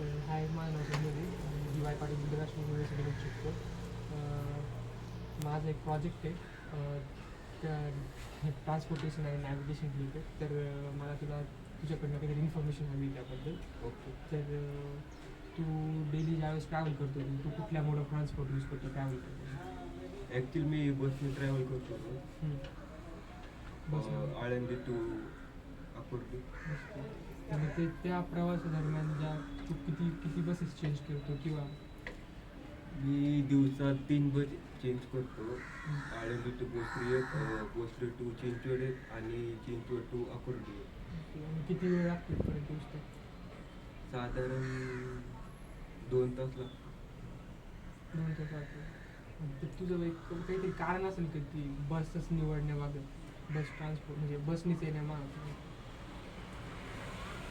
तर हाय, माझं नाव Sanjay D Y Patil international युनिव्हर्सिटीमध्ये शिकतो. माझा एक प्रोजेक्ट आहे ट्रान्सपोर्टेशन आणि नॅव्हिगेशन रिलेटेड. तर मला तुझ्याकडनं काहीतरी इन्फॉर्मेशन हवी त्याबद्दल. ओके. तर तू डेली ज्यावेळेस ट्रॅव्हल करतो तू कुठल्या मोड ऑफ ट्रान्सपोर्ट यूज करतो ट्रॅव्हल करतो? ॲक्च्युली मी बसने ट्रॅव्हल करतो बस आळंदी टू अकोटली. ते त्या प्रवासादरम्यान तू किती किती बसेस चेंज करतो किंवा मी दिवसात 3 बस चेंज करतो. आळंदी टू भोसरी एक, भोसरी टू चिंचवड एक आणि चिंचवड टू अकोटली एक. आणि किती वेळ लागतो पर्यंत पोहोचतो? साधारण 2 तास लागतो. 2 तास लागतो. तुझं एक काहीतरी कारण असेल की ती बसच निवडण्यामागं, बस ट्रान्सपोर्ट म्हणजे बसनीच येण्यामागं?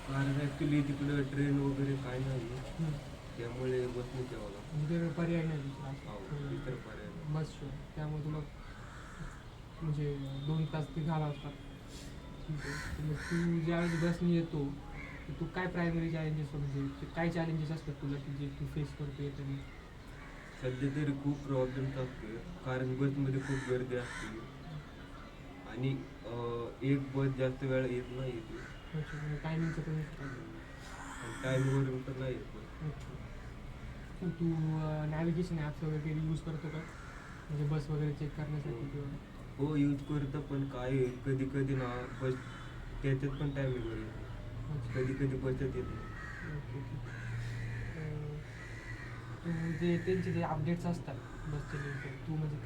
कारण ॲक्च्युली तिकडं ट्रेन वगैरे काय नाही, त्यामुळे बसने यावं लागतं. म्हणजे पर्याय नाही दुसरा इतर पर्याय नाही. बसशिवाय, त्यामुळे तुला म्हणजे 2 तास ते घालावं लागतात. ठीक आहे. तर मग तू ज्यावेळेस बसने येतो तर तू काय प्रायमरी चॅलेंजेस, म्हणजे काय चॅलेंजेस असतात तुला की जे तू फेस करतो येताना? सध्या तरी खूप प्रॉब्लेम्स असते, कारण बसमध्ये खूप गर्दी असते आणि एक बस जास्त वेळा येत नाही ती. अच्छा, टायमिंगचं पण टाईमवरून तर नाही येत. तू नॅव्हिगेशन ॲप्स वगैरे काही यूज करतो का, म्हणजे बस वगैरे चेक करण्यासाठी किंवा? हो, यूज करतं, पण काय आहे, कधी कधी ना बस त्याच्यात पण टायमिंगवर येते, कधी कधी बसत येत नाही. ओके. तू जे त्यांचे जे अपडेट्स असतात बसचे रिलेटेड, तू म्हणजे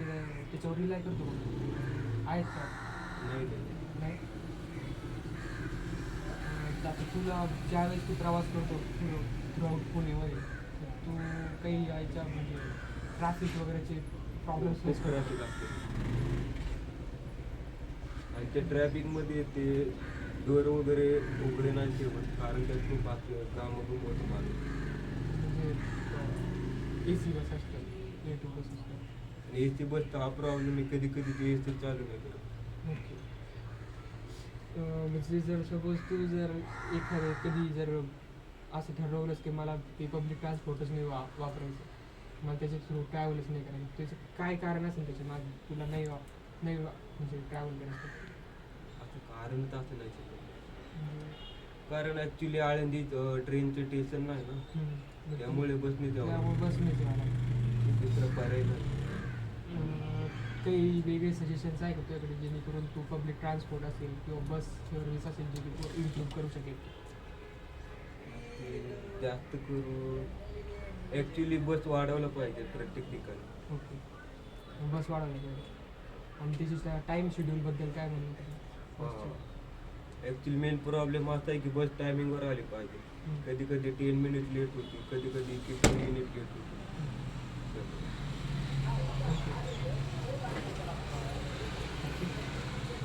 त्याच्यावर रिलाय करतो का? आहेत का? नाही नाही. तर आता तुला ज्यावेळेस तू प्रवास करतो थ्रूआउट पुणेमध्ये, तर तू काही यायच्या म्हणजे ट्रॅफिक वगैरेचे प्रॉब्लेम्स फेस खूप करतो? ट्रॅफिक असते आणि त्या ट्रॅफिकमध्ये ते डोर वगैरे उघडे नाही ठेवत, कारण त्यात खूप असतं कामं खूप होतं माणूस. म्हणजे ए सी बस असतात, ए टू बस असतात. आणि ए सी बसचा हा प्रॉब्लेम आहे, कधी कधी ते ए सी चालू नाही करत. ओके. म्हणजे जर सपोज तू जर एखादं कधी जर असं ठरवलंस की मला ते पब्लिक ट्रान्सपोर्टच नाही वापरायचं, मला त्याच्या थ्रू ट्रॅव्हलच नाही करायचं, त्याचं काय कारण असेल त्याच्या मागे तुला म्हणजे ट्रॅव्हल करायचं? असं कारणच असं नाही शकत, म्हणजे कारण ॲक्च्युली आळंदी ट्रेनचं स्टेशन नाही ना, त्यामुळे बसने जावं त्यामुळे बसनेच मला दुसरा पर्याय नाही. काही वेगळे सजेशन्स आहे का तुझ्याकडे जेणेकरून तू पब्लिक ट्रान्सपोर्ट असेल किंवा बस सर्व्हिस असेल जे की तू इम्प्रूव्ह करू शकेल? ते जास्त करून ॲक्च्युली बस वाढवलं पाहिजे प्रत्येक ठिकाणी. ओके. बस वाढवली पाहिजे. आणि त्याची टाईम शेड्यूलबद्दल काय म्हणून? ॲक्च्युली मेन प्रॉब्लेम असा आहे की बस टायमिंगवर आली पाहिजे. कधी कधी 10 मिनिट लेट होती, कधी कधी 15 मिनिट लेट होती.